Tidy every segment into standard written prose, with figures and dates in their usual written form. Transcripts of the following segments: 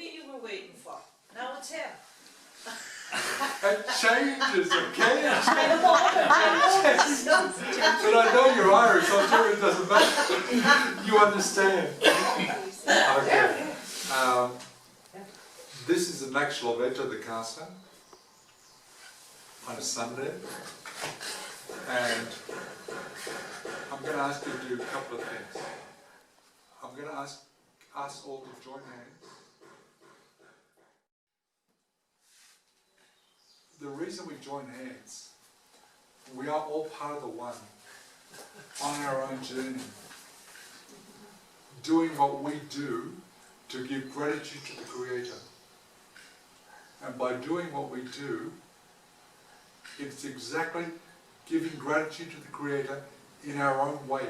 me you were waiting for. Now it's him. It changes, okay? I know. But I know you're Irish, so I'm sure it doesn't matter. You understand. Okay. This is an actual event of the casa on a Sunday. And I'm going to ask you to do a couple of things. I'm going to ask us all to join hands. The reason we join hands, we are all part of the one, on our own journey, doing what we do to give gratitude to the Creator. And by doing what we do, it's exactly giving gratitude to the Creator in our own way,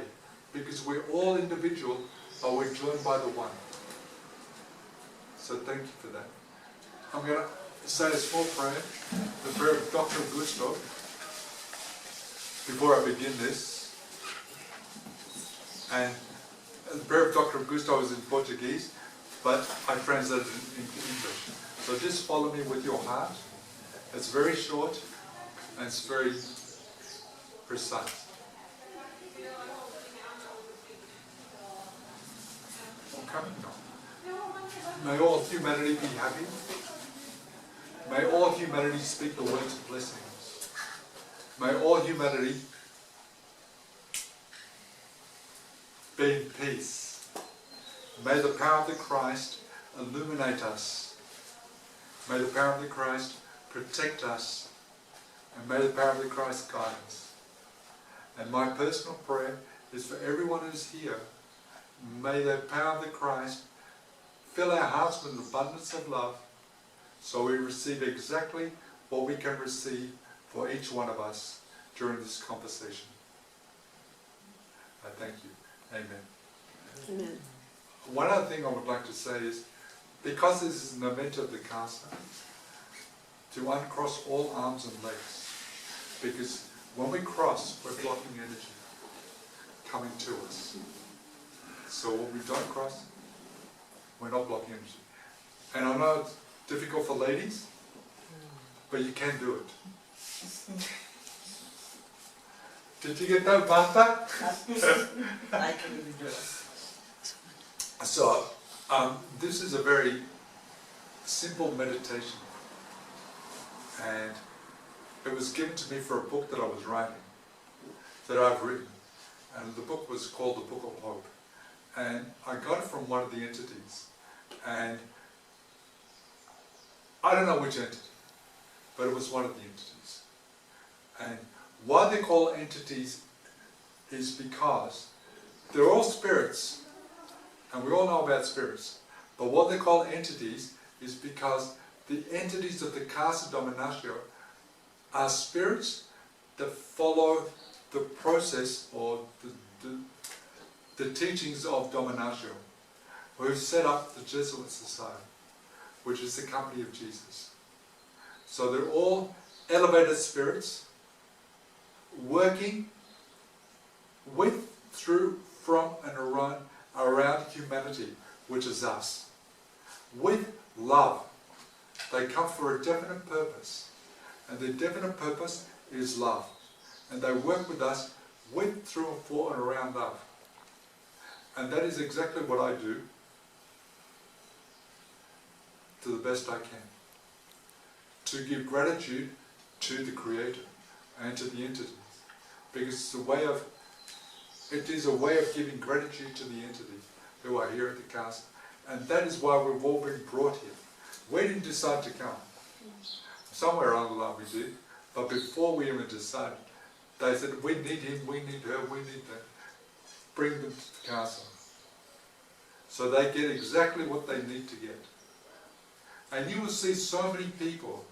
because we're all individual, but we're joined by the one. So thank you for that. I'm going to say a small prayer, the prayer of Dr. Augusto, before I begin this. And the prayer of Dr. Augusto is in Portuguese, but I translated it into English. So just follow me with your heart. It's very short and it's very precise. Okay. May all humanity be happy. May all humanity speak the words of blessings. May all humanity be in peace. May the power of the Christ illuminate us. May the power of the Christ protect us. And may the power of the Christ guide us. And my personal prayer is for everyone who's here. May the power of the Christ fill our hearts with an abundance of love, so we receive exactly what we can receive for each one of us during this conversation. I thank you. Amen. Amen. One other thing I would like to say is, because this is an event of the casa, to uncross all arms and legs. Because when we cross, we're blocking energy coming to us. So when we don't cross, we're not blocking energy. And I know it's difficult for ladies, but you can do it. Did you get that, Martha? I can even do it. So, this is a very simple meditation. And it was given to me for a book that I was writing, that I've written. And the book was called The Book of Hope. And I got it from one of the entities. And I don't know which entity, but it was one of the entities. And why they're called entities is because they're all spirits, and we all know about spirits. But what they call entities is because the entities of the Casa Dominatio are spirits that follow the process or the teachings of Dominatio, who set up the Jesuit Society, which is the company of Jesus. So they're all elevated spirits working with, through, from and around humanity, which is us, with love. They come for a definite purpose, and their definite purpose is love. And they work with us with, through, and for and around love. And that is exactly what I do to the best I can. To give gratitude to the Creator and to the entities. Because it is a way of giving gratitude to the entities who are here at the casa. And that is why we've all been brought here. We didn't decide to come. Somewhere along the line we did, but before we even decided, they said, we need him, we need her, we need that. Bring them to the casa. So they get exactly what they need to get. And you will see so many people,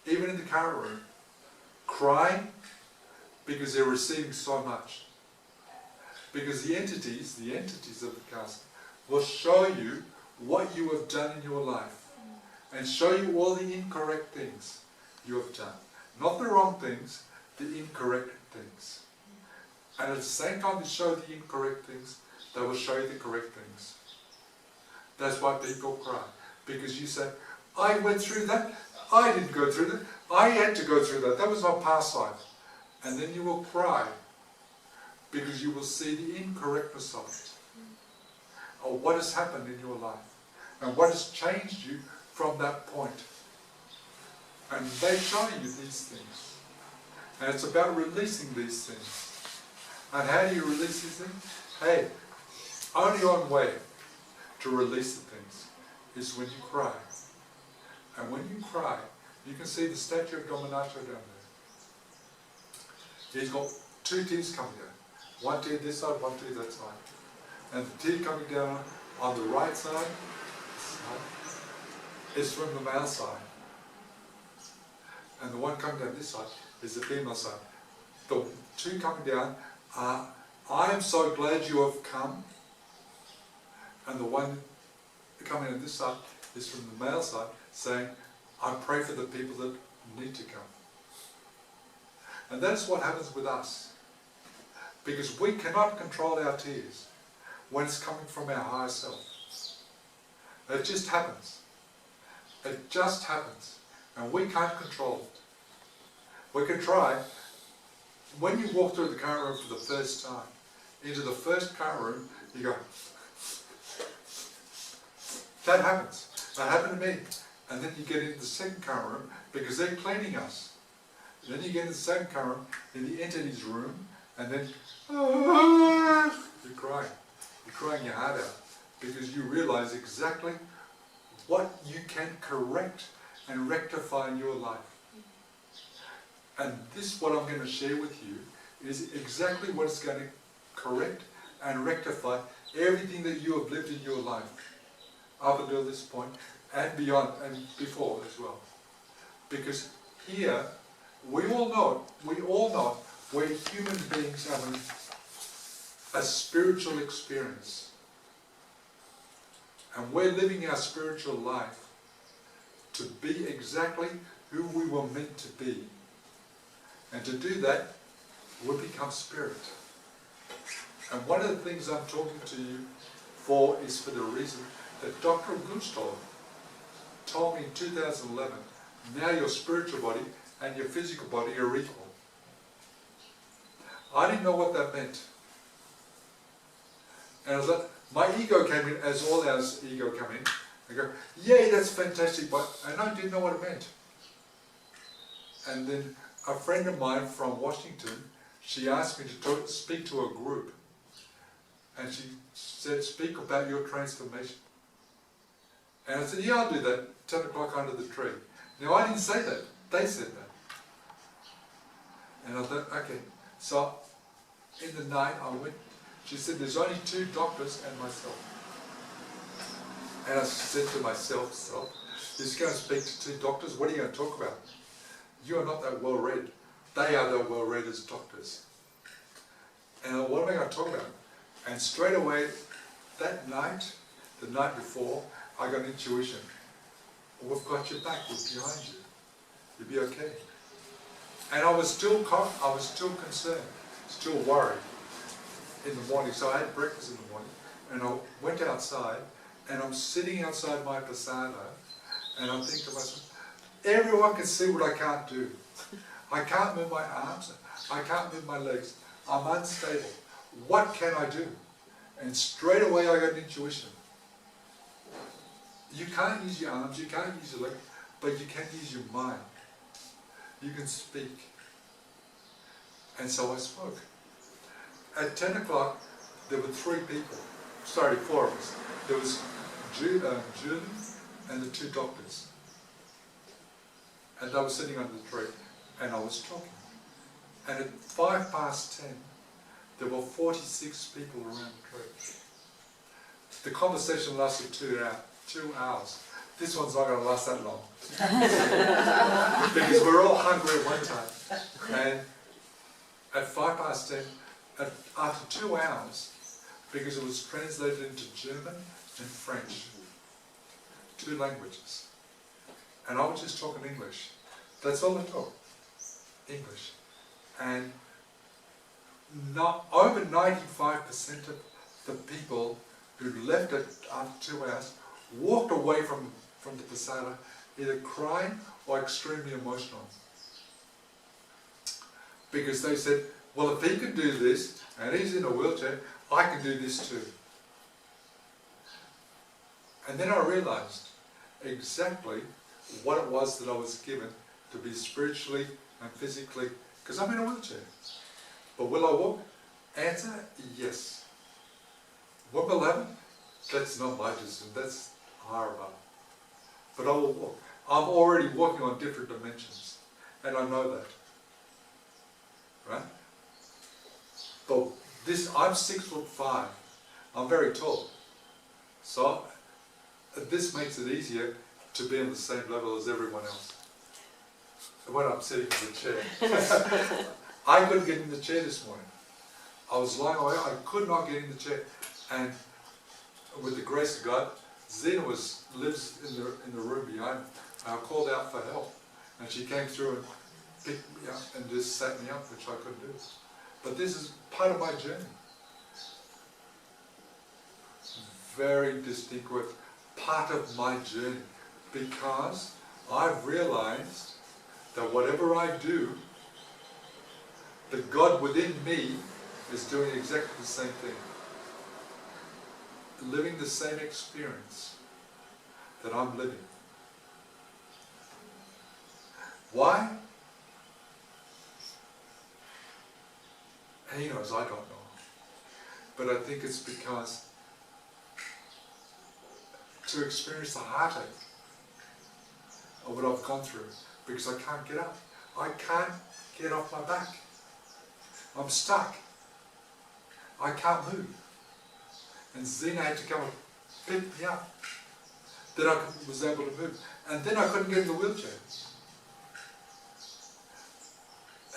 even in the current room, crying because they're receiving so much. Because the entities of the casa will show you what you have done in your life and show you all the incorrect things you have done. Not the wrong things, the incorrect things. And at the same time they show the incorrect things, they will show you the correct things. That's why people cry. Because you say, I went through that, I didn't go through that, I had to go through that, that was my past life. And then you will cry, because you will see the incorrectness of it, or what has happened in your life, and what has changed you from that point. And they show you these things. And it's about releasing these things. And how do you release these things? Hey, only one way to release the things is when you cry. And when you cry, you can see the statue of Dominato down there. He's got two tears coming down. One tear this side, one tear that side. And the tear coming down on the right side is from the male side. And the one coming down this side is the female side. The two coming down are, I am so glad you have come. And the one coming on this side is from the male side, saying, I pray for the people that need to come. And that's what happens with us. Because we cannot control our tears when it's coming from our higher self. It just happens. It just happens. And we can't control it. We can try. When you walk through the car room for the first time, into the first car room, you go, that happens. That happened to me. And then you get into the second car room because they're cleaning us. Then you get into the second car room, and you enter his room, and then you're crying. You're crying your heart out because you realize exactly what you can correct and rectify in your life. And this, what I'm going to share with you, is exactly what is going to correct and rectify everything that you have lived in your life up until this point and beyond and before as well. Because here, we all know we're human beings having a spiritual experience. And we're living our spiritual life to be exactly who we were meant to be. And to do that, we become spirit. And one of the things I'm talking to you for is for the reason that Dr. Gustav told me in 2011, now your spiritual body and your physical body are equal. I didn't know what that meant. And I was like, my ego came in, as all our ego come in. I go, yay, that's fantastic, but I didn't know what it meant. And then a friend of mine from Washington, she asked me to speak to a group. And she said, speak about your transformation. And I said, yeah, I'll do that, 10 o'clock under the tree. Now, I didn't say that. They said that. And I thought, okay. So, in the night, I went. She said, there's only 2 doctors and myself. And I said to myself, you're going to speak to 2 doctors? What are you going to talk about? You are not that well read. They are the well read as doctors. And what am I going to talk about? And straight away, that night, the night before, I got intuition. We've got your back, we're behind you. You'll be okay. And I was still concerned, still worried in the morning. So I had breakfast in the morning, and I went outside, and I'm sitting outside my posada, and I'm thinking to myself, everyone can see what I can't do. I can't move my arms, I can't move my legs, I'm unstable. What can I do? And straight away I got intuition. You can't use your arms, you can't use your legs, but you can use your mind. You can speak. And so I spoke. At 10 o'clock, there were 4 of us. There was Julie and the 2 doctors. And I was sitting under the tree, and I was talking. And at 10:05, there were 46 people around the tree. The conversation lasted 2 hours. This one's not going to last that long. Because we're all hungry at one time. And at 10:05, after 2 hours, because it was translated into German and French, 2 languages. And I was just talking English. That's all I talk, English. And over 95% of the people who left it after 2 hours walked away from the Pasada either crying or extremely emotional. Because they said, well, if he can do this, and he's in a wheelchair, I can do this too. And then I realized exactly what it was that I was given to be spiritually and physically, because I'm in a wheelchair. But will I walk? Answer, yes. When will happen? That's not my decision, that's higher above. But I will walk. I'm already walking on different dimensions, and I know that. Right? But I'm 6'5". I'm very tall. So this makes it easier to be on the same level as everyone else. When I'm sitting in the chair. I couldn't get in the chair this morning. I was lying away, I could not get in the chair. And with the grace of God, Zena lives in the room behind me. I called out for help. And she came through and picked me up and just sat me up, which I couldn't do. But this is part of my journey. Very distinct word. Part of my journey. Because I've realized that whatever I do, the God within me is doing exactly the same thing. Living the same experience that I'm living. Why? He knows, I don't know. But I think it's because to experience the heartache of what I've gone through, because I can't get up. I can't get off my back. I'm stuck. I can't move. And Zena had to come and pick me up. Then I was able to move. And then I couldn't get in the wheelchair.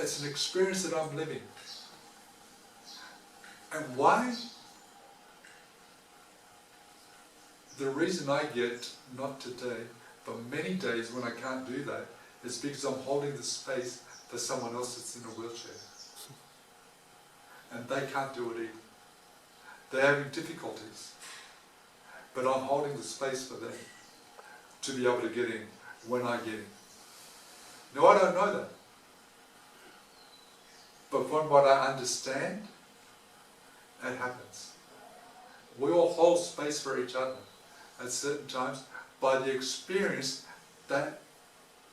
It's an experience that I'm living. And why? The reason I get, not today, but many days when I can't do that, is because I'm holding the space for someone else that's in a wheelchair. And they can't do it either. They're having difficulties. But I'm holding the space for them to be able to get in when I get in. Now I don't know that. But from what I understand, it happens. We all hold space for each other at certain times by the experience that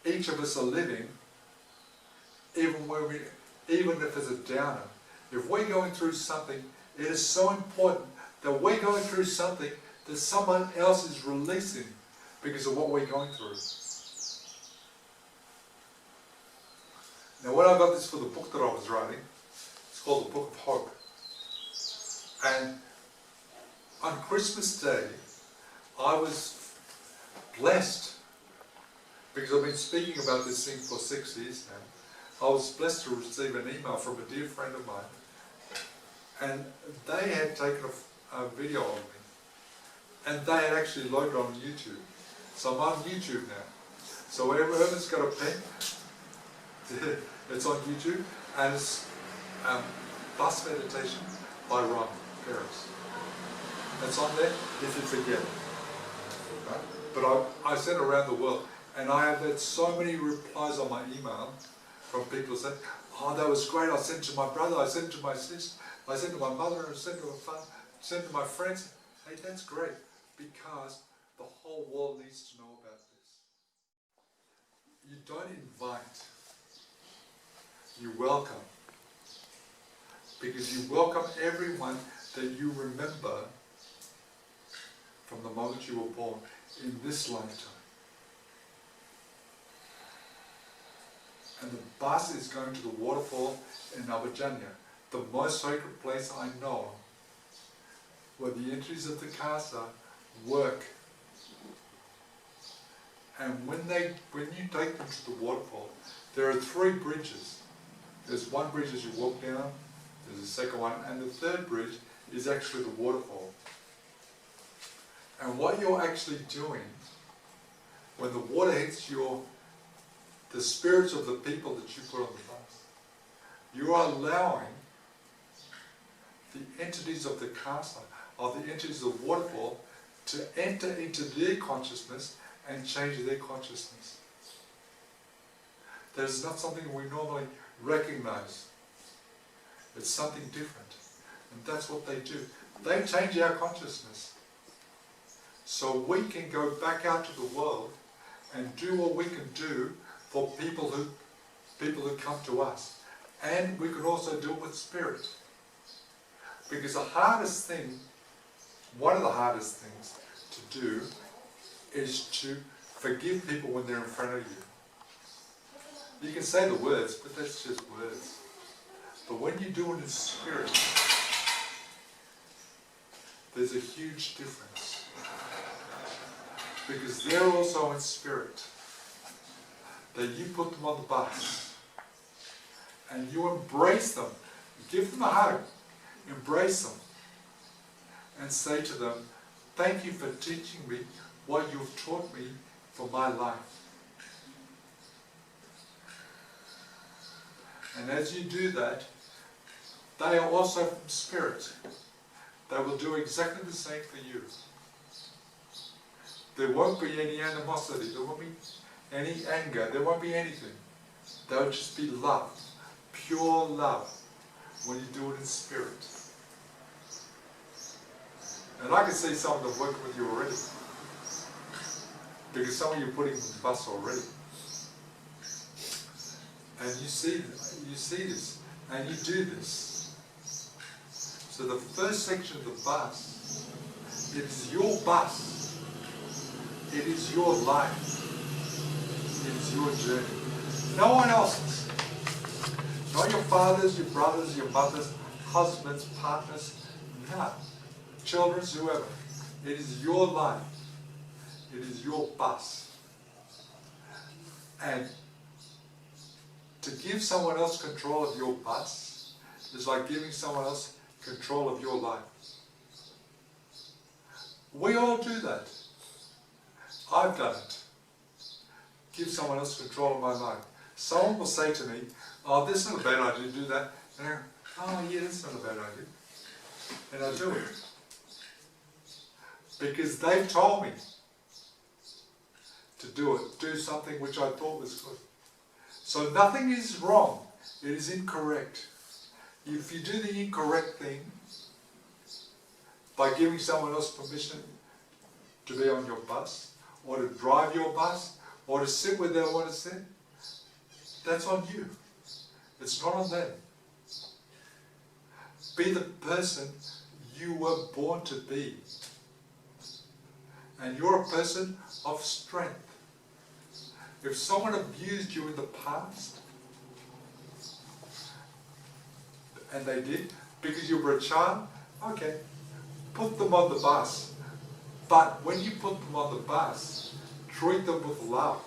each of us are living, even if it's a downer. If we're going through something, it is so important that we're going through something that someone else is releasing because of what we're going through. Now when I got this for the book that I was writing, it's called The Book of Hope. And on Christmas Day, I was blessed, because I've been speaking about this thing for 6 years now. I was blessed to receive an email from a dear friend of mine, and they had taken a video of me, and they had actually loaded it on YouTube. So I'm on YouTube now. So whoever's got a pen, it's on YouTube, and it's Busmeditation by Peris. It's on there if you forget it. Right? But I sent it around the world, and I have had so many replies on my email from people saying, oh, that was great, I sent it to my brother, I sent it to my sister, I sent it to my mother, I sent it to my father, I sent it to my friends. Hey, that's great, because the whole world needs to know about this. You don't invite, you welcome. Because you welcome everyone that you remember from the moment you were born in this lifetime. And the bus is going to the waterfall in Abadiania, the most sacred place I know, where the entities of the casa work. And when you take them to the waterfall, there are 3 bridges. There's one bridge as you walk down, there's a second one, and the third bridge is actually the waterfall. And what you're actually doing, when the water hits the spirits of the people that you put on the bus, you are allowing the entities of the casa, or the entities of the waterfall, to enter into their consciousness and change their consciousness. That is not something we normally recognize. It's something different. And that's what they do. They change our consciousness. So we can go back out to the world and do what we can do for people who come to us. And we can also do it with spirit. Because the hardest thing, one of the hardest things to do is to forgive people when they're in front of you. You can say the words, but that's just words. But when you do it in spirit, there's a huge difference. Because they're also in spirit. That you put them on the bus. And you embrace them. Give them a hug. Embrace them. And say to them, thank you for teaching me what you've taught me for my life. And as you do that, they are also from spirit. They will do exactly the same for you. There won't be any animosity, there won't be any anger, there won't be anything. There will just be love, pure love, when you do it in spirit. And I can see some of them working with you already. Because some of you are putting them on the bus already. And you see this, and you do this. So the first section of the bus, it is your bus. It is your life. It is your journey. No one else's. Not your fathers, your brothers, your mothers, husbands, partners, none. Children, whoever. It is your life. It is your bus. And to give someone else control of your bus is like giving someone else control of your life. We all do that. I've done it. Give someone else control of my life. Someone will say to me, oh, this is not a bad idea to do that. And I go, oh yeah, that's not a bad idea. And I do it. Because they've told me to do it, do something which I thought was good. So nothing is wrong, it is incorrect. If you do the incorrect thing, by giving someone else permission to be on your bus, or to drive your bus, or to sit where they want to sit, that's on you. It's not on them. Be the person you were born to be. And you're a person of strength. If someone abused you in the past, and they did, because you were a child, okay, put them on the bus. But when you put them on the bus, treat them with love.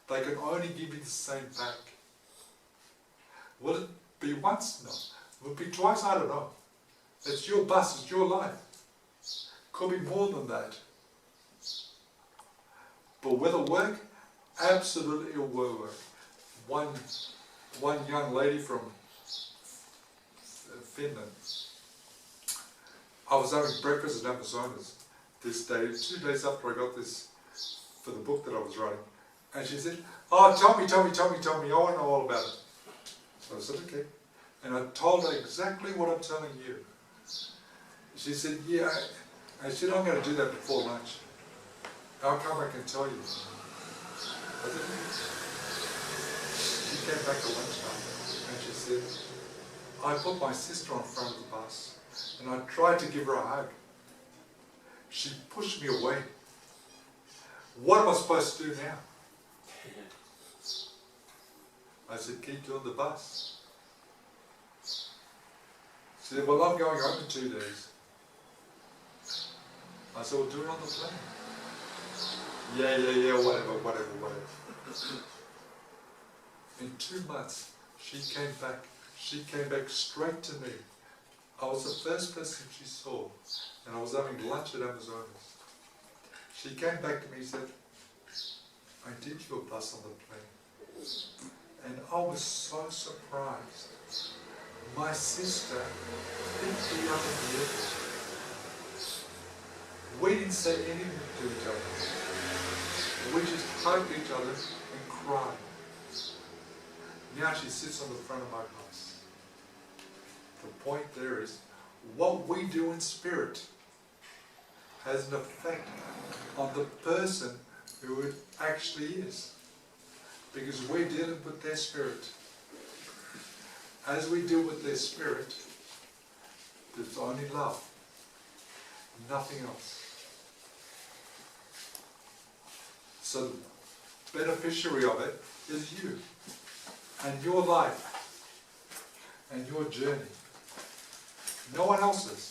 They can only give you the same back. Will it be once? No. Will it be twice? I don't know. It's your bus, it's your life. Could be more than that. But will it work? Absolutely it will work. One young lady from Finland. I was having breakfast at Amazonas this day, 2 days after I got this for the book that I was writing. And she said, oh, tell me, I want to know all about it. So I said, okay. And I told her exactly what I'm telling you. She said, yeah. I said, I'm going to do that before lunch. I'll come back and tell you. I said, she came back at lunchtime and she said, I put my sister on front of the bus and I tried to give her a hug. She pushed me away. What am I supposed to do now? I said, keep doing the bus. She said, well, I'm going home in 2 days. I said, well, do it on the plane. Yeah, whatever. In 2 months, she came back. She came back straight to me. I was the first person she saw, and I was having lunch at Amazonas. She came back to me and said, I did your bus on the plane. And I was so surprised. My sister picked me up in the airport. We didn't say anything to each other. We just hugged each other and cried. Now she sits on the front of my bus. The point there is, what we do in spirit has an effect on the person who it actually is. Because we're dealing with their spirit. As we deal with their spirit, there's only love. Nothing else. So the beneficiary of it is you. And your life. And your journey. No one else's.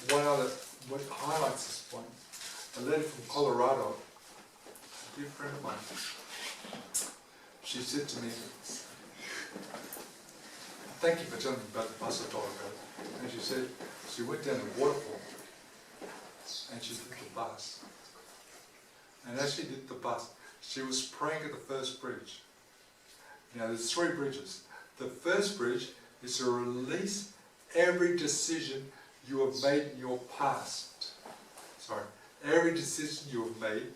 One other, what highlights this point, a lady from Colorado, a dear friend of mine, she said to me, thank you for telling me about the bus I told her about. And she said, she went down a waterfall and she did the bus. And as she did the bus, she was praying at the first bridge. Now there's 3 bridges. The first bridge is to release every decision you have made in your past. Sorry, every decision you have made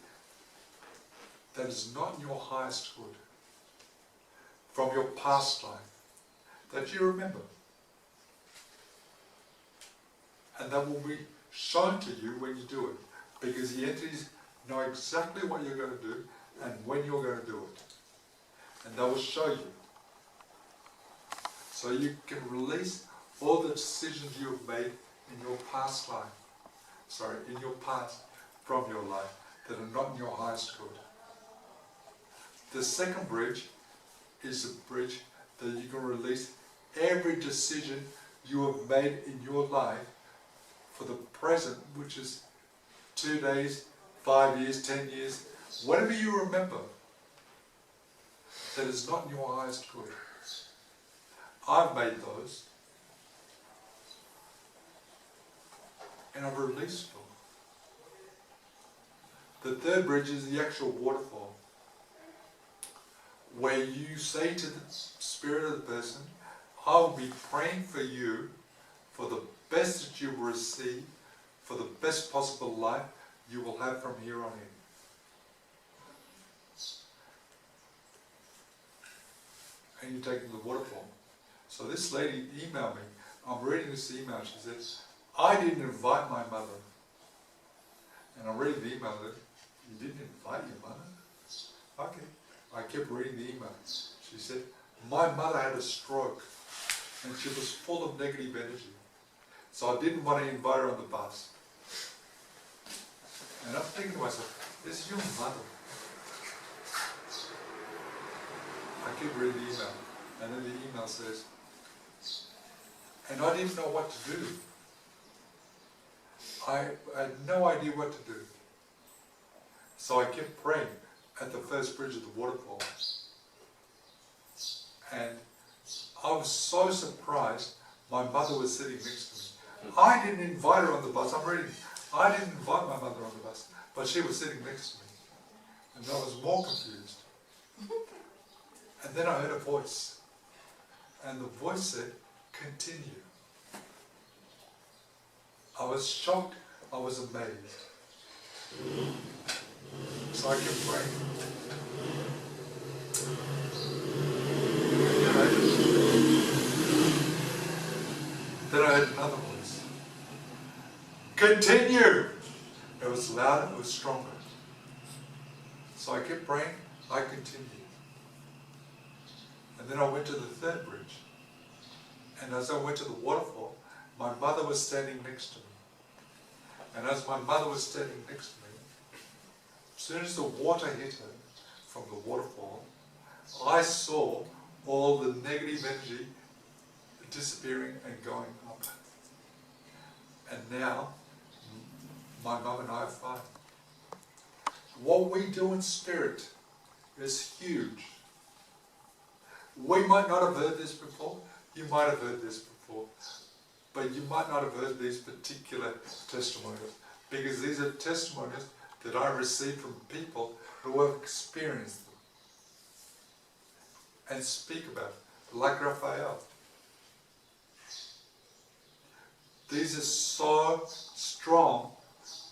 that is not in your highest good. From your past life. That you remember. And that will be shown to you when you do it. Because the entities know exactly what you're going to do and when you're going to do it. And they will show you. So you can release all the decisions you have made in your past life. Sorry, in your past, from your life, that are not in your highest good. The second bridge is a bridge that you can release every decision you have made in your life for the present, which is 2 days, 5 years, 10 years, whatever you remember that is not in your highest good. I've made those and I've released them. The third bridge is the actual waterfall, where you say to the spirit of the person, I will be praying for you for the best that you will receive, for the best possible life you will have from here on in. And you take them to the waterfall. So this lady emailed me. I'm reading this email. She says, I didn't invite my mother. And I'm reading the email. You didn't invite your mother? Okay. I kept reading the email. She said, my mother had a stroke and she was full of negative energy. So I didn't want to invite her on the bus. And I'm thinking to myself, this is your mother. I keep reading the email. And then the email says, and I didn't know what to do. I had no idea what to do. So I kept praying at the first bridge of the waterfall. And I was so surprised my mother was sitting next to me. I didn't invite her on the bus. I'm reading. I didn't invite my mother on the bus, but she was sitting next to me. And I was more confused. And then I heard a voice. And the voice said, continue. I was shocked. I was amazed. So I kept praying. Then I heard another voice. Continue! It was louder, it was stronger. So I kept praying, I continued. And then I went to the third bridge. And as I went to the waterfall, my mother was standing next to me. And as my mother was standing next to me, as soon as the water hit her from the waterfall, I saw all the negative energy disappearing and going up. And now, my mum and I are fine. What we do in spirit is huge. We might not have heard this before. You might have heard this before. But you might not have heard these particular testimonials. Because these are testimonials that I received from people who have experienced them. And speak about it. Like Raphael. these are so strong,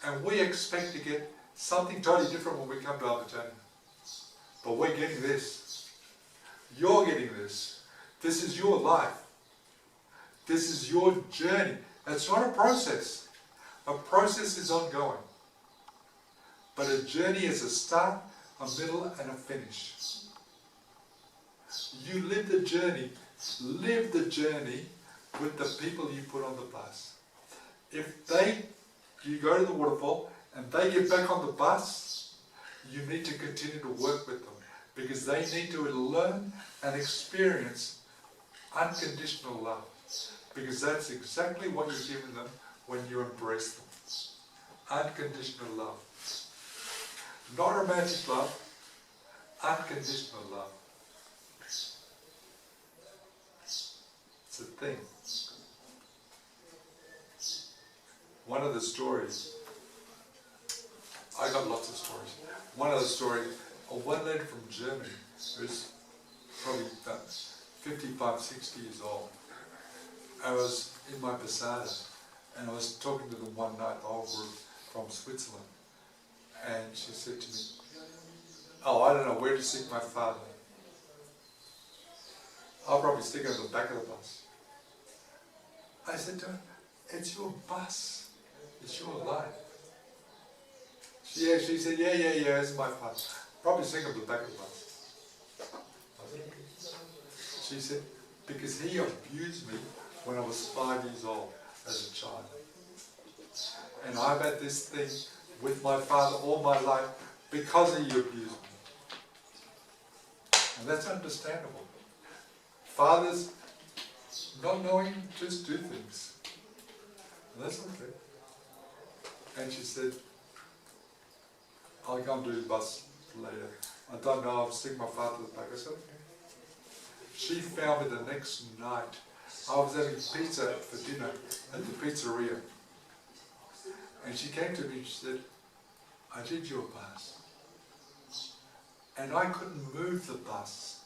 and we expect to get something totally different when we come to Abadiania. But we're getting this. You're getting this. This is your life. This is your journey. It's not a process. A process is ongoing. But a journey is a start, a middle, and a finish. You live the journey. Live the journey with the people you put on the bus. If you go to the waterfall and they get back on the bus, you need to continue to work with them because they need to learn and experience unconditional love, because that's exactly what you're giving them when you embrace them. Unconditional love. Not romantic love, unconditional love. It's a thing. One of the stories, I got lots of stories. One of the stories, one lady from Germany who's probably about 55, 60 years old. I was in my Posada and I was talking to them one night, the whole group from Switzerland. And she said to me, "Oh, I don't know where to stick my father. I'll probably stick him at the back of the bus." I said to her, "It's your bus. It's your life." She said, yeah, it's my father. Probably stick him at the back of the bus. She said, "Because he abused me when I was 5 years old as a child. And I've had this thing with my father all my life because he abused me." And that's understandable. Fathers not knowing just do things. And that's okay. And she said, "I'll go and do the bus later. I don't know, I'll stick my father to the back." I said, "Okay." She found me the next night. I was having pizza for dinner at the pizzeria. And she came to me and she said, "I did your bus. And I couldn't move the bus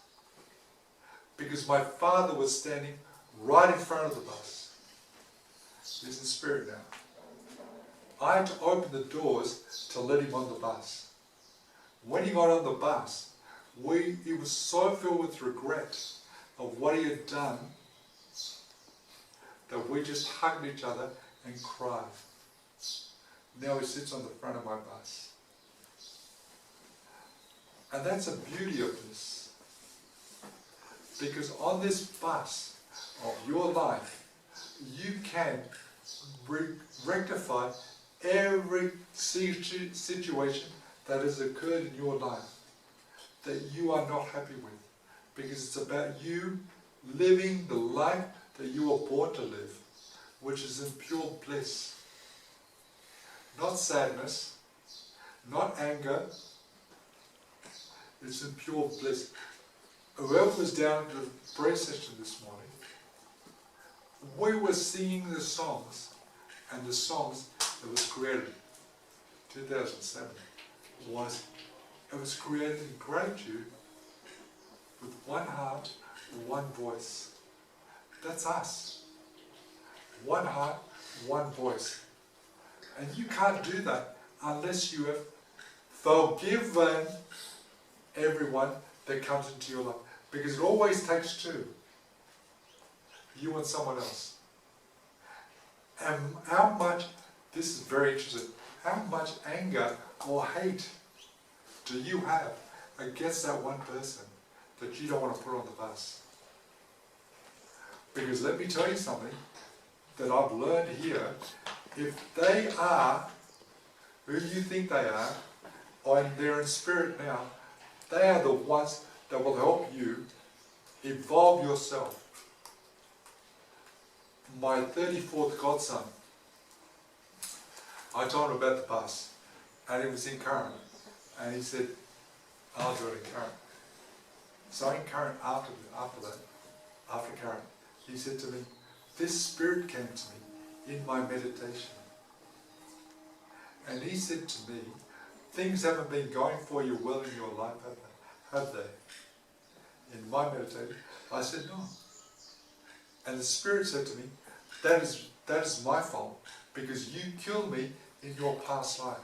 because my father was standing right in front of the bus." He's in spirit now. I had to open the doors to let him on the bus. When he got on the bus, he was so filled with regret of what he had done that we just hugged each other and cried. Now he sits on the front of my bus. And that's the beauty of this. Because on this bus of your life, you can rectify every situation that has occurred in your life that you are not happy with. Because it's about you living the life that you were born to live, which is in pure bliss. Not sadness, not anger. It's in pure bliss. Whoever was down at the prayer session this morning, we were singing the songs, and the songs that was created 2007 was created in gratitude with one heart, one voice. That's us. One heart, one voice. And you can't do that unless you have forgiven everyone that comes into your life. Because it always takes two. You and someone else. And how much, this is very interesting, how much anger or hate do you have against that one person that you don't want to put on the bus? Because let me tell you something that I've learned here. If they are who you think they are, or they're in spirit now, they are the ones that will help you evolve yourself. My 34th godson, I told him about the bus, and it was in current, and he said, "I'll do it in current." So in current, after current, he said to me, "This spirit came to me in my meditation." And he said to me, "Things haven't been going for you well in your life, have they?" In my meditation, I said, "No." And the spirit said to me, "That is that is my fault because you killed me in your past life.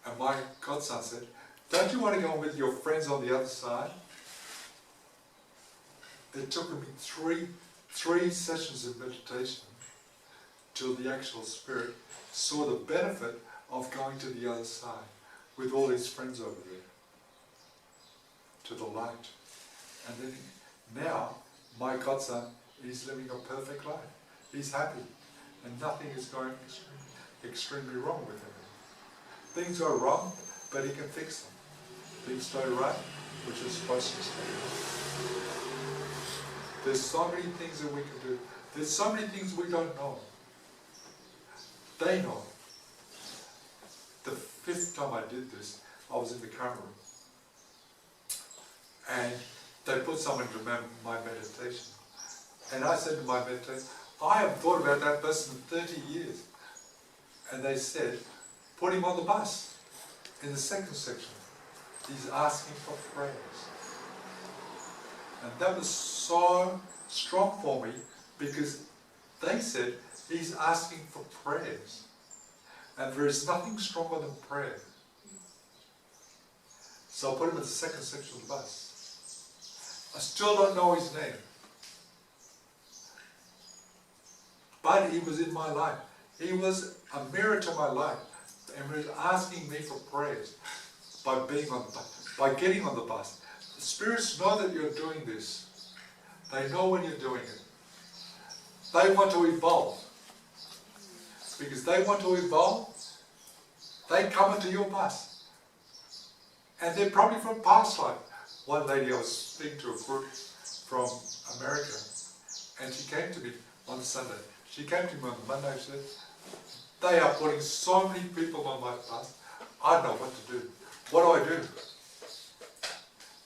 And my godson said, don't you want to go with your friends on the other side? It took me three sessions of meditation till the actual spirit saw the benefit of going to the other side with all his friends over there, to the light. And then now, my godson is living a perfect life. He's happy, and nothing is going extremely wrong with him. Things go wrong, but he can fix them. Things go right, which is supposed to stay. There's so many things that we can do. There's so many things we don't know. They know. The 5th time I did this, I was in the camera room. And they put someone to my meditation. And I said to my meditation, I haven't thought about that person in 30 years. And they said, put him on the bus. In the second section, he's asking for prayers. And that was so strong for me because they said he's asking for prayers. And there is nothing stronger than prayer. So I put him in the second section of the bus. I still don't know his name. But he was in my life. He was a mirror to my life. And he was asking me for prayers by being on the bus, by getting on the bus. The spirits know that you're doing this. They know when you're doing it. They want to evolve. Because they want to evolve, they come into your bus. And they're probably from past life. One lady I was speaking to a group from America, and she came to me on Sunday. She came to me on Monday and said, they are putting so many people on my bus, I don't know what to do. What do?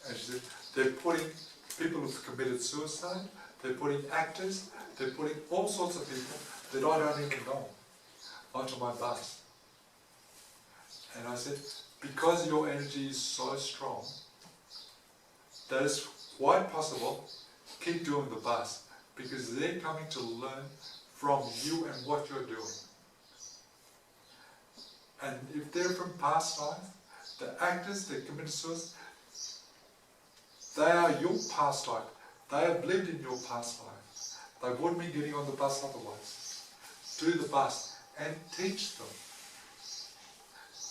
And she said, they're putting people who've committed suicide, they're putting actors, they're putting all sorts of people that I don't even know onto my bus. And I said, because your energy is so strong, that is quite possible, keep doing the bus, because they're coming to learn from you and what you're doing. And if they're from past life, the actors that committed suicide, they are your past life. They have lived in your past life. They wouldn't be getting on the bus otherwise. Do the bus and teach them.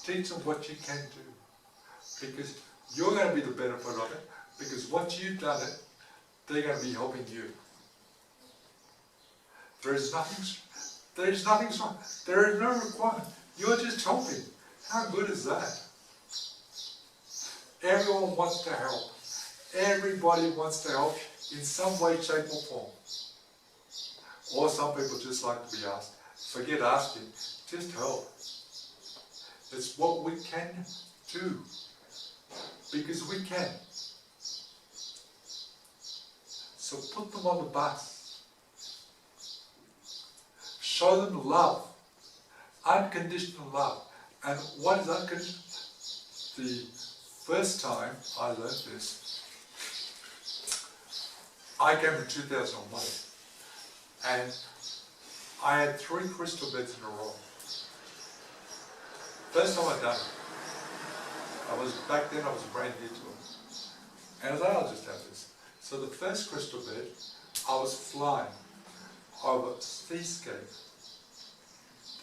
Teach them what you can do. Because you're going to be the benefit of it. Because once you've done it, they're going to be helping you. There is nothing wrong. There is no requirement. You're just helping. How good is that? Everyone wants to help. Everybody wants to help in some way, shape or form. Or some people just like to be asked. Forget asking, just help. It's what we can do. Because we can. So put them on the bus. Show them love. Unconditional love. And what is unconditional? The first time I learned this, I came in 2001. And I had 3 crystal beds in a row. First time I'd done it, back then I was brand new to it. And I thought, I'll just have this. So the first crystal bed, I was flying over seascape.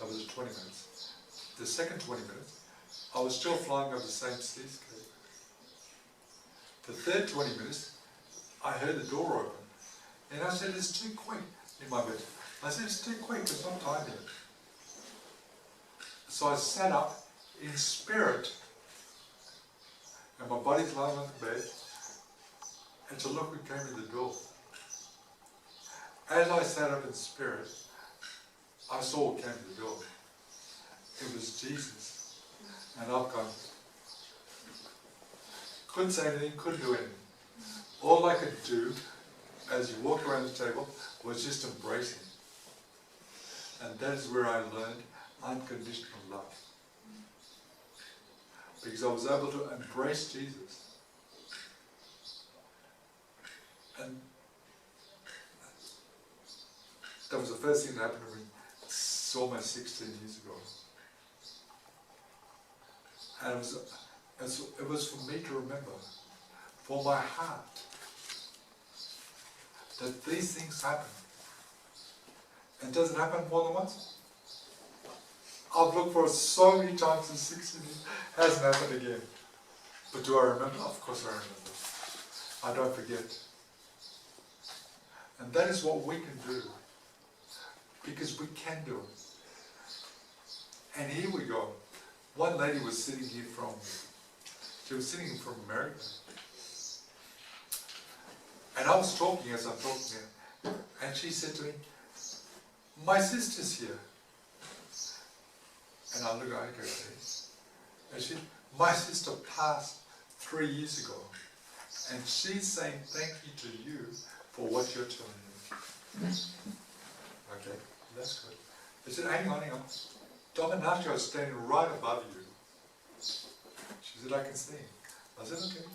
That was 20 minutes. The second 20 minutes, I was still flying over the same seascape. The third 20 minutes, I heard the door open. And I said, it's too quick in my bed. I said, it's too quick, it's not time yet. So I sat up in spirit, and my body's lying on the bed, and to look who came in the door. As I sat up in spirit, I saw who came in the door. It was Jesus. And I've gone, couldn't say anything, couldn't do anything. All I could do, as you walked around the table, was just embrace him. And that is where I learned unconditional love. Because I was able to embrace Jesus. first thing that happened to me almost 16 years ago. And it was for me to remember, for my heart, that these things happen. And does it happen more than once? I've looked for it so many times in 16 years, hasn't happened again. But do I remember? Of course I remember. I don't forget. And that is what we can do. Because we can do it. And here we go. One lady was sitting here she was sitting from America. And I was talking as I'm talking to her. And she said to me, my sister's here. And I look at her, okay. And she, my sister passed 3 years ago. And she's saying thank you to you for what you're telling me. Okay, that's good. I said, hang on. Dominacio is standing right above you. She said, I can see him. I said, okay.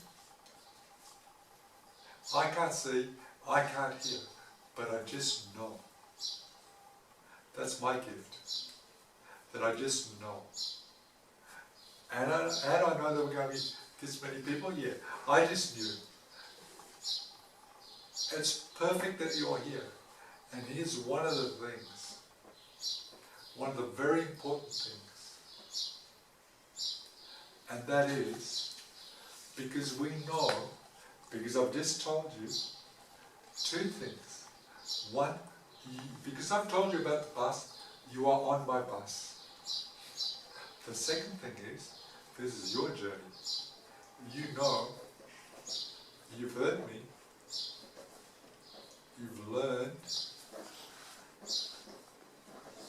I can't see, I can't hear, but I just know. That's my gift. That I just know. And I know there were going to be this many people, yeah. I just knew. It's perfect that you're here. And here's one of the things. One of the very important things. And that is, because we know, because I've just told you, 2 things. One, because I've told you about the bus, you are on my bus. The second thing is, this is your journey. You know, you've heard me, you've learned,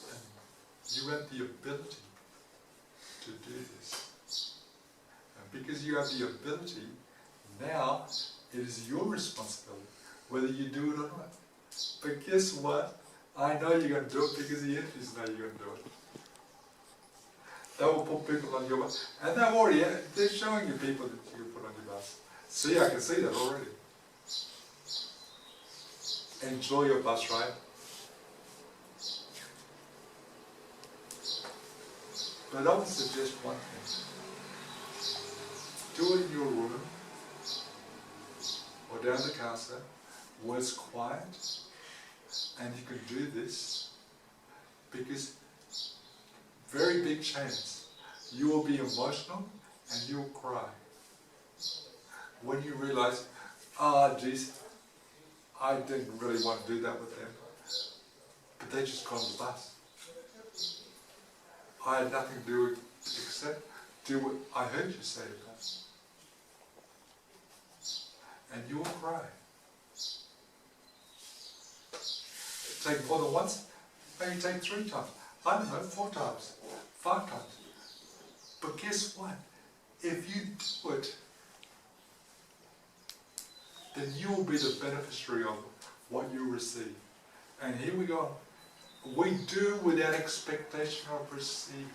and you have the ability to do this. And because you have the ability, now it is your responsibility whether you do it or not. But guess what? I know you're going to do it because the entities know you're going to do it. They will put people on your bus. And they're showing you people that you can put on your bus. See, I can see that already. Enjoy your bus ride. But I would suggest one thing. Do it in your room or down the casa where it's quiet, and you can do this because very big chance you will be emotional and you'll cry when you realize, geez, I didn't really want to do that with them, but they just got on the bus. I had nothing to do with except do what I heard you say to us. And you will cry. Take more than once, maybe take 3 times. I don't know, 4 times, 5 times. But guess what? If you do it, then you will be the beneficiary of what you receive. And here we go. We do without expectation of receiving.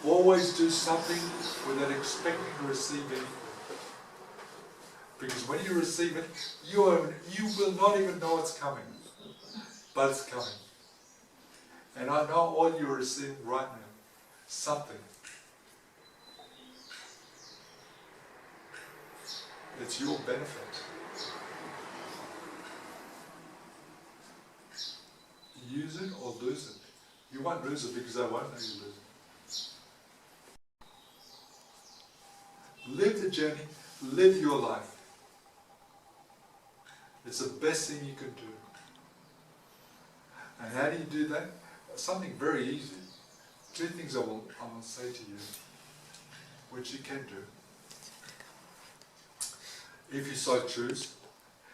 Always do something without expecting to receive anything. Because when you receive it, you will not even know it's coming. But it's coming. And I know all you're receiving right now. Something. It's your benefit. Use it or lose it. You won't lose it because I won't know you lose it. Live the journey. Live your life. It's the best thing you can do. And how do you do that? Something very easy. 2 things I will say to you, which you can do. If you so choose.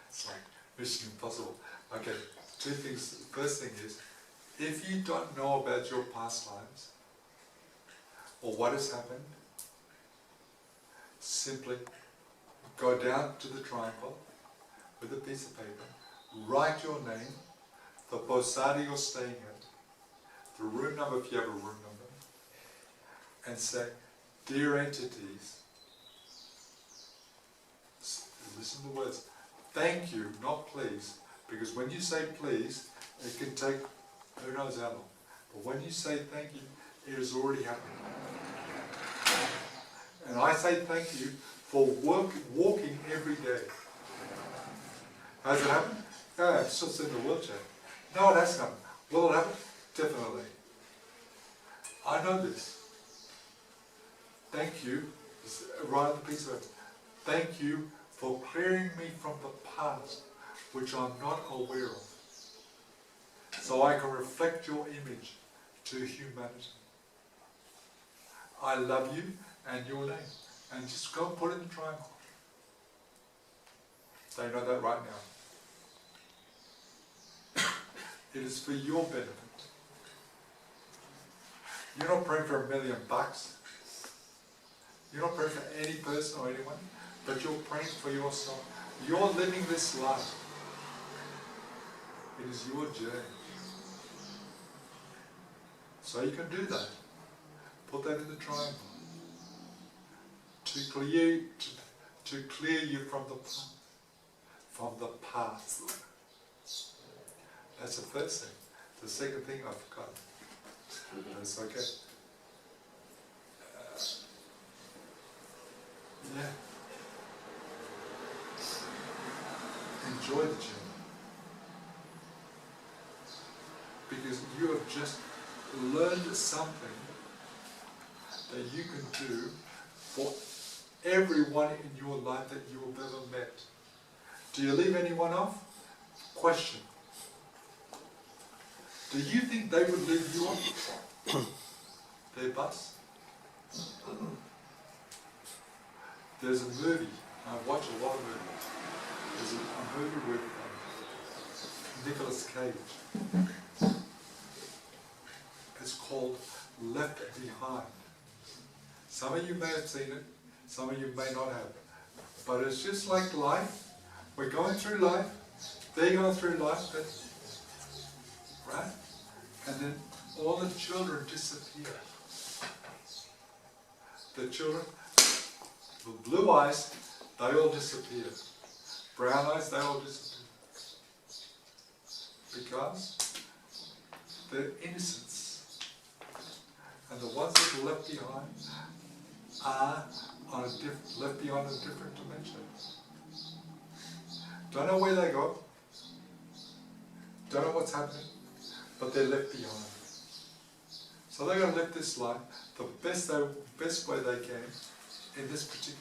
It's like Mission Impossible. Okay, 2 things. The first thing is, if you don't know about your past lives, or what has happened, simply go down to the triangle with a piece of paper, write your name, the posada you're staying at, the room number if you have a room number, and say, dear entities, listen to the words, thank you, not please, Because when you say please, it can take who knows how long. But when you say thank you, it has already happened. And I say thank you for walking every day. Has it happened? No, it's just in the wheelchair. No, it hasn't happened. Will it happen? Definitely. I know this. Thank you. Right on the piece of it. Thank you for clearing me from the past, which I'm not aware of, so I can reflect your image to humanity. I love you and your name. And just go and put it in the triangle. So you know that right now. It is for your benefit. You're not praying for $1 million. You're not praying for any person or anyone, but you're praying for yourself. You're living this life. It is your journey. So you can do that. Put that in the triangle. To clear you from the past. That's the first thing. The second thing I forgot. That's okay. Yeah. Enjoy the journey. Because you have just learned something that you can do for everyone in your life that you have ever met. Do you leave anyone off? Question. Do you think they would leave you off their bus? There's a movie, I watch a lot of movies. There's a movie with Nicolas Cage. It's called Left Behind. Some of you may have seen it, some of you may not have. But it's just like life. We're going through life, they're going through life, but, right? And then all the children disappear. The children, with blue eyes, they all disappear. Brown eyes, they all disappear. Because they're innocents. And the ones that are left behind are left behind a different dimension. Don't know where they go. Don't know what's happening. But they're left behind. So they're going to live this life the best way they can in this particular.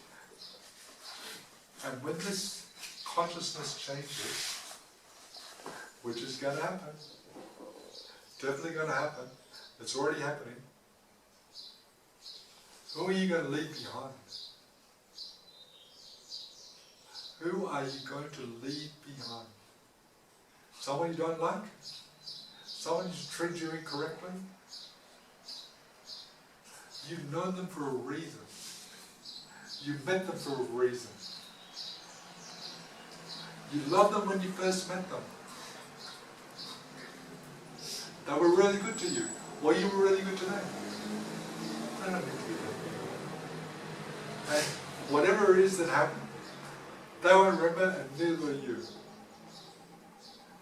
And when this consciousness changes, which is going to happen, definitely going to happen, it's already happening, who are you going to leave behind? Who are you going to leave behind? Someone you don't like? Someone who's treated you incorrectly? You've known them for a reason. You've met them for a reason. You loved them when you first met them. They were really good to you. Well, you were really good to them. They're not good to you. And whatever it is that happened, they won't remember, and neither will you.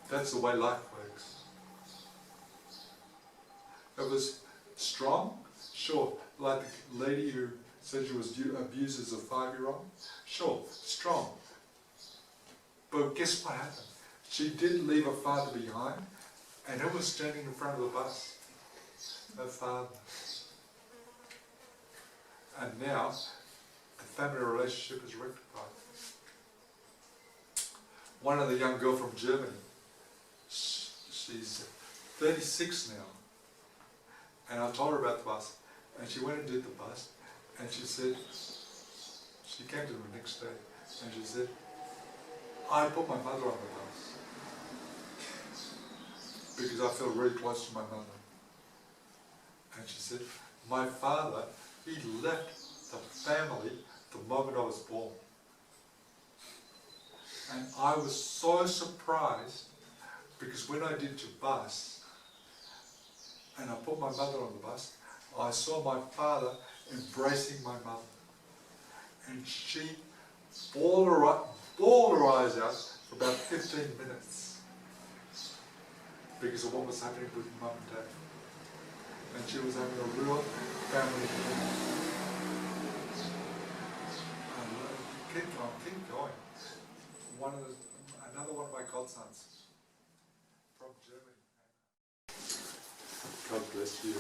That's the way life works. It was strong, sure, like the lady who said she was abused as a 5-year-old. Sure, strong. But guess what happened? She did leave her father behind, and who was standing in front of the bus? Her father. And now, the family relationship is rectified. One of the young girl from Germany, she's 36 now, and I told her about the bus, and she went and did the bus, and she said, she came to me the next day, and she said, I put my mother on the bus, because I feel really close to my mother. And she said, my father, he left the family the moment I was born. And I was so surprised, because when I did your bus, and I put my mother on the bus, I saw my father embracing my mother. And she bawled her eyes out for about 15 minutes. because of what was happening with mum and dad. And she was having a real family thing. Keep going. Another one of my godsons from Germany. God bless you.